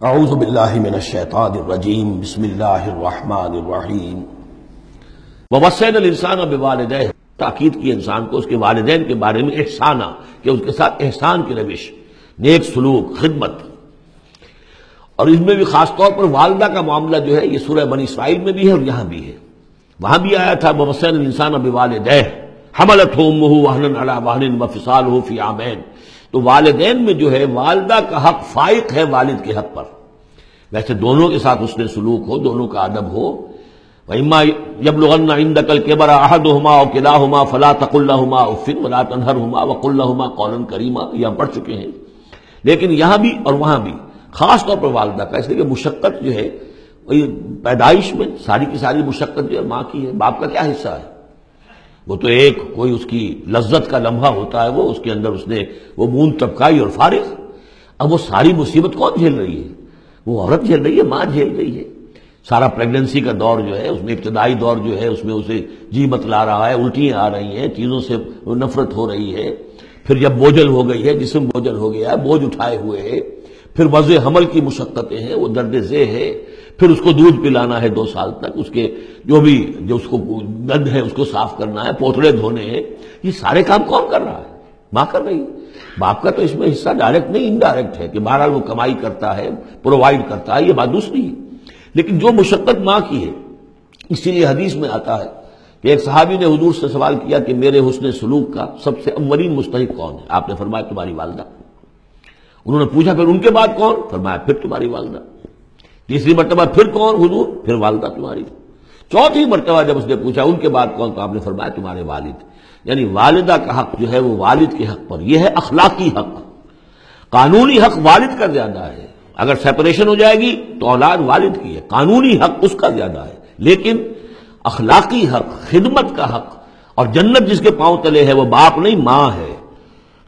اعوذ باللہ من الشیطان الرجیم بسم اللہ الرحمن الرحیم ووصینا الانسان بوالدیہ، تاکید کی انسان کو اس کے والدین کے بارے میں احسانا، کہ اس کے ساتھ احسان کی روش، نیک سلوک، خدمت. اور اس میں بھی خاص طور پر والدہ کا معاملہ جو ہے یہ سورہ بنی اسرائیل میں بھی ہے اور یہاں بھی ہے. وہاں بھی آیا تھا ووصینا الانسان بوالدیہ حملتہ امہ وہنا علی وہن وفصالہ فی عامین. تو والدین میں جو ہے والدہ کا حق فائق ہے والد کے حق پر. ویسے دونوں کے ساتھ حسن سلوک ہو، دونوں کا ادب ہو. وَإِمَّا يَبْلُغَنَّ عِندَكَ الْكِبَرَ أَحَدُهُمَا أَوْ كِلَاهُمَا فَلَا تَقُل لَّهُمَا أُفٍّ وَلَا تَنْهَرْهُمَا وَقُل لَّهُمَا قَوْلًا كَرِيمًا. یہ ہم پڑھ چکے ہیں. لیکن یہاں بھی اور وہاں بھی خاص طور پر والدہ کا، اس لیے کہ مشقت جو ہے پیدائش میں ساری کی ساری مشقت جو ہے ماں کی ہے. باپ کا کیا حصہ ہے؟ وہ تو ایک کوئی اس کی لذت کا لمحہ ہوتا ہے، وہ اس کے اندر اس نے وہ مون ٹپکائی اور فارغ. اب وہ ساری مصیبت کون جھیل رہی ہے؟ وہ عورت جھیل رہی ہے، ماں جھیل رہی ہے. سارا پریگننسی کا دور جو ہے اس میں ابتدائی دور جو ہے اس میں اسے جی متلا رہا ہے، الٹیاں آ رہی ہیں، چیزوں سے نفرت ہو رہی ہے. پھر جب بوجھل ہو گئی ہے، جسم بوجھل ہو گیا ہے، بوجھ اٹھائے ہوئے ہے، پھر وضع حمل کی مشقتیں ہیں، وہ درد ذیل ہے. پھر اس کو دودھ پلانا ہے 2 سال تک، اس کے جو اس کو گند ہے اس کو صاف کرنا ہے، پوتڑے دھونے ہیں. یہ سارے کام کون کر رہا ہے؟ ماں کر رہی ہے. باپ کا تو اس میں حصہ ڈائریکٹ نہیں، انڈائریکٹ ہے کہ بہرحال وہ کمائی کرتا ہے، پرووائڈ کرتا ہے، یہ بات دوسری ہے. لیکن جو مشقت ماں کی ہے، اسی لیے حدیث میں آتا ہے کہ ایک صحابی نے حضور سے سوال کیا کہ میرے حسن سلوک کا سب سے اولین مستحق کون ہے؟ آپ نے فرمایا تمہاری والدہ. انہوں نے پوچھا پھر ان کے بعد کون؟ فرمایا پھر تمہاری والدہ. تیسری مرتبہ پھر کون؟ حضور پھر والدہ تمہاری. چوتھی مرتبہ جب اس نے پوچھا ان کے بعد کون، تو آپ نے فرمایا تمہارے والد. یعنی والدہ کا حق جو ہے وہ والد کے حق پر، یہ ہے اخلاقی حق. قانونی حق والد کا زیادہ ہے. اگر سیپریشن ہو جائے گی تو اولاد والد کی ہے، قانونی حق اس کا زیادہ ہے. لیکن اخلاقی حق، خدمت کا حق، اور جنت جس کے پاؤں تلے ہے وہ باپ نہیں ماں ہے.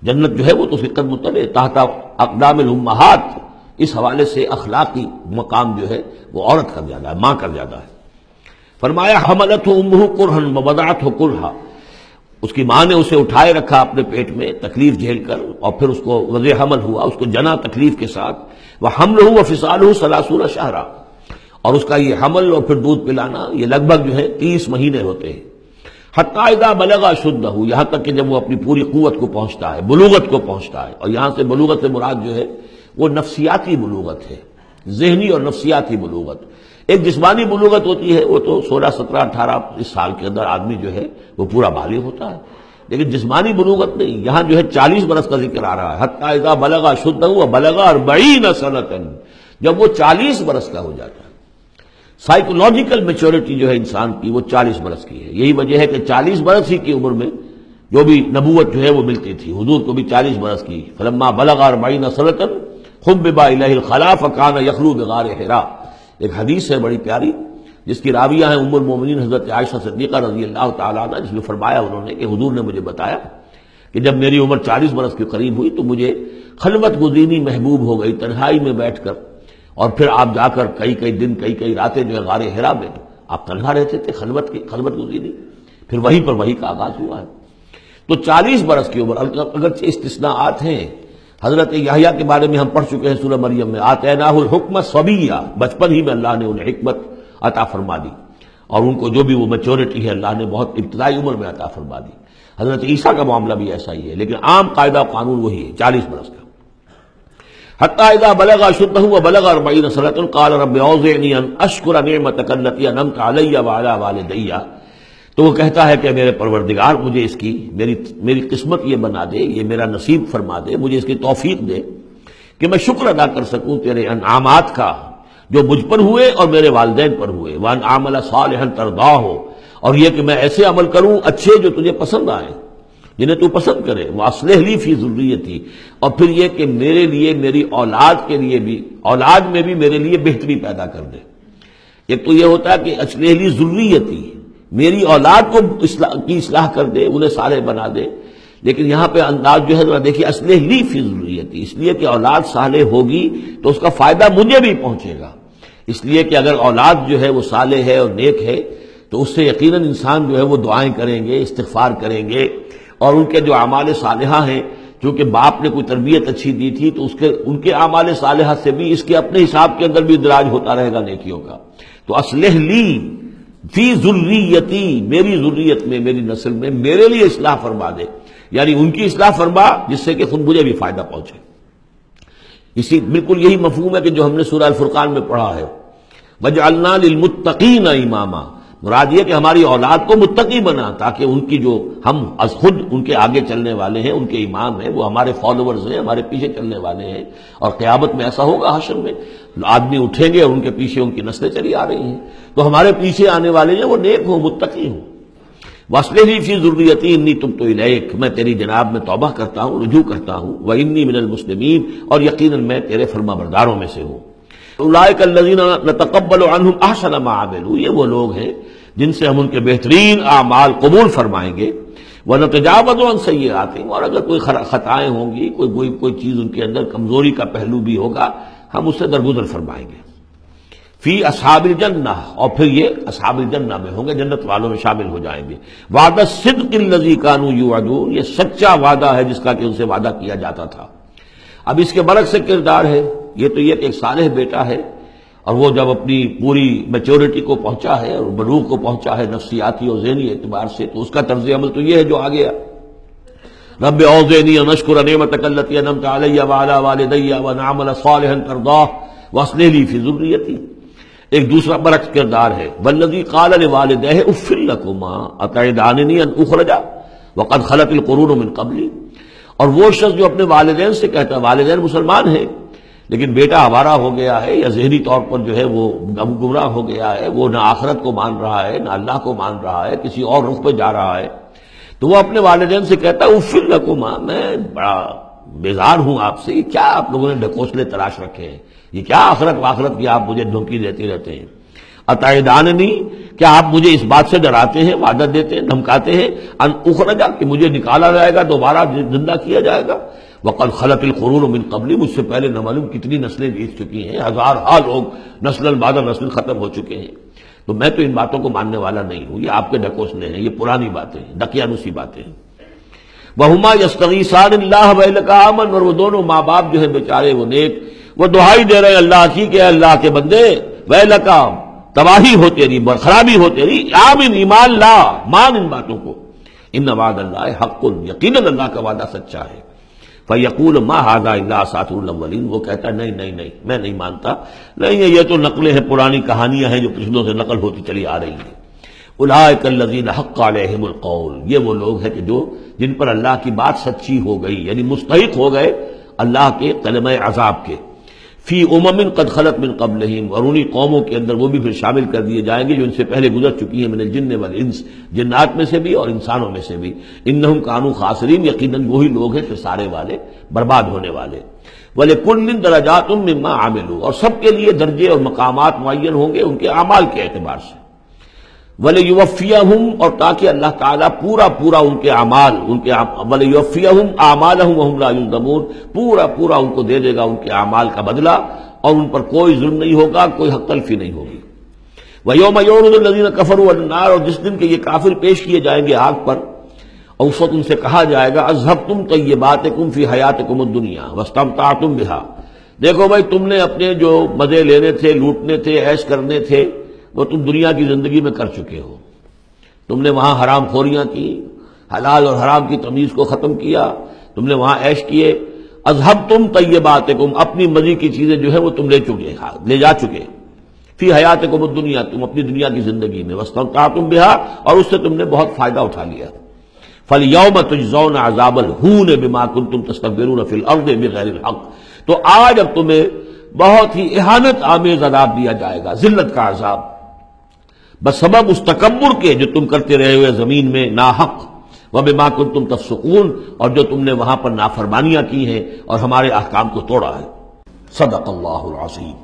جنت جو ہے وہ تو اس کے قدم تلے تحت اقدام الامہات. اس حوالے سے اخلاقی مقام جو ہے وہ عورت کا زیادہ ہے، ماں کا زیادہ ہے. فرمایا حملتہ امہ کرہا ووضعتہ کرہا. اس کی ماں نے اسے اٹھائے رکھا اپنے پیٹ میں تکلیف جھیل کر، اور پھر اس کو وضع حمل ہوا، اس کو جنا تکلیف کے ساتھ. وحملہ وفصالہ 30 شہرا. اور اس کا یہ حمل اور پھر دودھ پلانا یہ لگ بھگ جو ہے 30 مہینے ہوتے ہیں. حتی اذا بلغ اشدہ، یہاں تک کہ جب وہ اپنی پوری قوت کو پہنچتا ہے، بلوغت کو پہنچتا ہے. اور یہاں سے بلوغت سے مراد جو ہے وہ نفسیاتی بلوغت ہے، ذہنی اور نفسیاتی بلوغت. ایک جسمانی بلوغت ہوتی ہے، وہ تو 16 17 18 اس سال کے اندر آدمی جو ہے وہ پورا بالغ ہوتا ہے. لیکن جسمانی بلوغت نہیں. یہاں جو ہے 40 برس کا ذکر آ رہا ہے. حتی اذا بلغ اشدہ وبلغ 40 سنۃ، جب وہ 40 برس کا ہو جاتا ہے. سائیکولوجیکل میچورٹی جو ہے انسان کی وہ 40 برس کی ہے. یہی وجہ ہے کہ 40 برس ہی کی عمر میں جو بھی نبوت جو ہے وہ ملتی تھی. حضور کو بھی 40 برس کی. فلما بلغ 40 سنۃ حبب الیہ الخلاء فکان یخلو بغار حراء. ایک حدیث ہے بڑی پیاری جس کی راویہ ہیں ام المومنین حضرت عائشہ صدیقہ رضی اللہ تعالیٰ عنہ، جس میں فرمایا انہوں نے کہ حضور نے مجھے بتایا کہ جب میری عمر 40 برس کے قریب ہوئی تو مجھے خلوت گزینی محبوب ہو گئی، تنہائی میں بیٹھ کر. اور پھر آپ جا کر کئی دن کئی راتیں جو ہے غار حرا میں آپ تنہا رہتے تھے، خلوت گزینی. پھر وہیں پر وہی کا آغاز ہوا ہے. تو 40 برس کی عمر، اگرچہ استثناءات ہیں. حضرت یحییٰ کے بارے میں ہم پڑھ چکے ہیں سورہ مریم میں. آتیناہ الحکم صبیہ، بچپن ہی میں اللہ نے انہیں حکمت عطا فرما دی، اور ان کو جو بھی وہ میچورٹی ہے اللہ نے بہت ابتدائی عمر میں عطا فرما دی. حضرت عیسیٰ کا معاملہ بھی ایسا ہی ہے، لیکن عام قاعدہ و قانون وہی ہے 40 برس کا. حتی اذا بلغ اشدہ وبلغ 40 سنۃ قال رب اوزعنی ان اشکر نعمتک التی انعمت علی وعلی والدی. تو وہ کہتا ہے کہ میرے پروردگار مجھے اس کی میری قسمت یہ بنا دے، یہ میرا نصیب فرما دے، مجھے اس کی توفیق دے کہ میں شکر ادا کر سکوں تیرے انعامات کا جو مجھ پر ہوئے اور میرے والدین پر ہوئے. وان اعمل صالحا ترضاہ، اور یہ کہ میں ایسے عمل کروں اچھے جو تجھے پسند آئیں، جنہیں تو پسند کرے. واصلح لی فی ذریتی، اور پھر یہ کہ میرے لیے میری اولاد کے لیے بھی، اولاد میں بھی میرے لیے بہتری پیدا کر دے. ایک تو یہ ہوتا ہے کہ اصلح لی ذریتی، میری اولاد کو کی اصلاح کر دے، انہیں صالح بنا دے. لیکن یہاں پہ انداز جو ہے ذرا دیکھیے، اصلح لی فی ذریتی، اس لیے کہ اولاد صالح ہوگی تو اس کا فائدہ مجھے بھی پہنچے گا. اس لیے کہ اگر اولاد جو ہے وہ صالح ہے اور نیک ہے تو اس سے یقیناً انسان جو ہے وہ دعائیں کریں گے، استغفار کریں گے، اور ان کے جو اعمال صالحہ ہیں چونکہ باپ نے کوئی تربیت اچھی دی تھی تو ان کے اعمال صالحہ سے بھی اس کے اپنے حساب کے اندر بھی ادراج ہوتا رہے گا نیکیوں کا. تو اصلح لی فی ذریتی، میری ذریت میں، میری نسل میں میرے لیے اصلاح فرما دے، یعنی ان کی اصلاح فرما جس سے کہ خود مجھے بھی فائدہ پہنچے. اسی بالکل یہی مفہوم ہے کہ جو ہم نے سورہ الفرقان میں پڑھا ہے، وَجْعَلْنَا لِلْمُتَّقِينَ اماما. مراد یہ کہ ہماری اولاد کو متقی بنا، تاکہ ان کی جو ہم از خود ان کے آگے چلنے والے ہیں، ان کے امام ہیں، وہ ہمارے فالوورز ہیں، ہمارے پیچھے چلنے والے ہیں. اور قیامت میں ایسا ہوگا، حشر میں آدمی اٹھیں گے اور ان کے پیچھے ان کی نسلیں چلی آ رہی ہیں، تو ہمارے پیچھے آنے والے ہیں وہ نیک ہوں، متقی ہوں. وَأَصْلِحْ لِي فِي ذُرِّيَّتِي إِنِّي تُبْتُ إِلَيْكَ، میں تیری جناب میں توبہ کرتا ہوں، رجوع کرتا ہوں. وَإِنِّي مِنَ الْمُسْلِمِينَ، اور یقیناً میں تیرے فرما برداروں میں سے ہوں. اولئک الذین نتقبل عنہم احسن ما عملوا، یہ وہ لوگ ہیں جن سے ہم ان کے بہترین اعمال قبول فرمائیں گے. ونتجاوز عن سیئاتہم، اور اگر کوئی خطائیں ہوں گی، کوئی چیز ان کے اندر کمزوری کا پہلو بھی ہوگا، ہم اس سے درگزر فرمائیں گے. فی اصحاب الجنہ، اور پھر یہ اصحاب الجنہ میں ہوں گے، جنت والوں میں شامل ہو جائیں گے. وعد الصدق الذی کانوا یوعدون، یہ سچا وعدہ ہے جس کا کہ ان سے وعدہ کیا جاتا تھا. اب اس کے برعکس سے کردار ہے، یہ تو یہ کہ ایک صالح بیٹا ہے، اور وہ جب اپنی پوری میچورٹی کو پہنچا ہے اور بلوغ کو پہنچا ہے نفسیاتی اور ذہنی اعتبار سے، تو اس کا طرز عمل تو یہ ہے جو آ گیا. رب اوزعنی ان اشکر نعمتک التی انعمت علی وعلی والدی وان اعمل صالحا ترضاہ واصلح لی فی ذریتی. ایک دوسرا برعکس کردار ہے، والذی قال لوالدیہ اف لکما اتعداننی ان اخرج وقد خلت القرون من قبلی. اور وہ شخص جو اپنے والدین سے کہتا ہے، والدین مسلمان ہیں لیکن بیٹا آوارہ ہو گیا ہے یا ذہنی طور پر جو ہے وہ گمراہ ہو گیا ہے، وہ نہ آخرت کو مان رہا ہے نہ اللہ کو مان رہا ہے، کسی اور رخ پہ جا رہا ہے، تو وہ اپنے والدین سے کہتا ہے اف لکما، میں بڑا بیزار ہوں آپ سے، یہ کیا آپ لوگوں نے ڈھکوسلے تلاش رکھے ہیں، یہ کیا آخرت کی آپ مجھے دھمکی دیتے رہتے ہیں. اتعداننی، کیا آپ مجھے اس بات سے ڈراتے ہیں، وعدہ دیتے ہیں، دھمکاتے ہیں، ان اخرج، کہ مجھے نکالا جائے گا، دوبارہ زندہ کیا جائے گا. وقد خلت القرون من قبلی، مجھ سے پہلے نہ معلوم کتنی نسلیں بیت چکی ہیں، ہزارہا لوگ نسل بعد نسل ختم ہو چکے ہیں، تو میں تو ان باتوں کو ماننے والا نہیں ہوں، یہ آپ کے ڈھکوسلے ہیں، یہ پرانی باتیں ہیں، دقیانوسی باتیں ہیں. وہما یستغیثان اللہ ویلک آمن، اور وہ دونوں ماں باپ جو ہیں بیچارے وہ نیک، وہ دعائی دے رہے ہیں اللہ کی کہ اللہ کے بندے، ویلک، تباہی ہو تیری، خرابی ہو تیری، آمن، ایمان لا، مان ان باتوں کو. ان وعد اللہ حق، یقیناً اللہ کا وعدہ سچا ہے. فَيَقُولُ مَا هَذَا إِلَّا أَسَاطِيرُ الْأَوَّلِينَ، وہ کہتا ہے نہیں، میں نہیں مانتا، نہیں یہ تو نقلیں ہیں، پرانی کہانیاں ہیں جو پچھلوں سے نقل ہوتی چلی آ رہی ہیں. اولئک الذین حق علیہم القول، یہ وہ لوگ ہیں کہ جن پر اللہ کی بات سچی ہو گئی، یعنی مستحق ہو گئے اللہ کے کلمہ عذاب کے. فی امم قد خلت من قبلہم، اور انہی قوموں کے اندر وہ بھی پھر شامل کر دیے جائیں گے جو ان سے پہلے گزر چکی ہیں، من الجن والانس، جنات میں سے بھی اور انسانوں میں سے بھی. انہم کانوا خاسرین، یقیناً وہی لوگ ہیں پھر سارے والے برباد ہونے والے. وَلِكُلٍّ دَرَجَاتٌ مِّمَّا عَمِلُوا، اور سب کے لیے درجے اور مقامات معین ہوں گے ان کے اعمال کے اعتبار سے. وَلِيُوَفِّيَهُمْ، اور تاکہ اللہ تعالیٰ پورا ان کے اعمال، وَلِيُوَفِّيَهُمْ أَعْمَالَهُمْ وَهُمْ لَا يُظْلَمُونَ، پورا ان کو دے دے گا ان کے اعمال کا بدلہ، اور ان پر کوئی ظلم نہیں ہوگا، کوئی حق تلفی نہیں ہوگی. وَيَوْمَ يُعْرَضُ الَّذِينَ كَفَرُوا عَلَى النَّارِ، اور جس دن کہ یہ کافر پیش کیے جائیں گے آگ پر، اور اس وقت ان سے کہا جائے گا اذهبتم طیباتکم فی حیاتکم الدنیا واستمتعتم بها، دیکھو بھائی تم نے اپنے جو مزے لینے تھے، لوٹنے تھے، عیش کرنے تھے، وہ تم دنیا کی زندگی میں کر چکے ہو. تم نے وہاں حرام خوریاں کی، حلال اور حرام کی تمیز کو ختم کیا، تم نے وہاں عیش کیے. اذهبتم طیباتکم، اپنی مزے کی چیزیں جو ہے وہ تم لے جا چکے. فی حیاتکم الدنیا، تم اپنی دنیا کی زندگی میں، واستمتعتم بها، اور اس سے تم نے بہت فائدہ اٹھا لیا. فَالْيَوْمَ تُجْزَوْنَ عَذَابَ الْهُونِ بِمَا كُنتُمْ تَسْتَكْبِرُونَ فِي الْأَرْضِ بِغَيْرِ الْحَقِّ، تو آج اب تمہیں بہت ہی اہانت آمیز عذاب دیا جائے گا، ذلت کا عذاب، بسبب اس تکبر کے جو تم کرتے رہے ہوئے زمین میں ناحق. وَبِمَا كُنتُمْ تَفْسُقُونَ، اور جو تم نے وہاں پر نافرمانیاں کی ہیں اور ہمارے احکام کو توڑا ہے. صدق اللہ العظیم.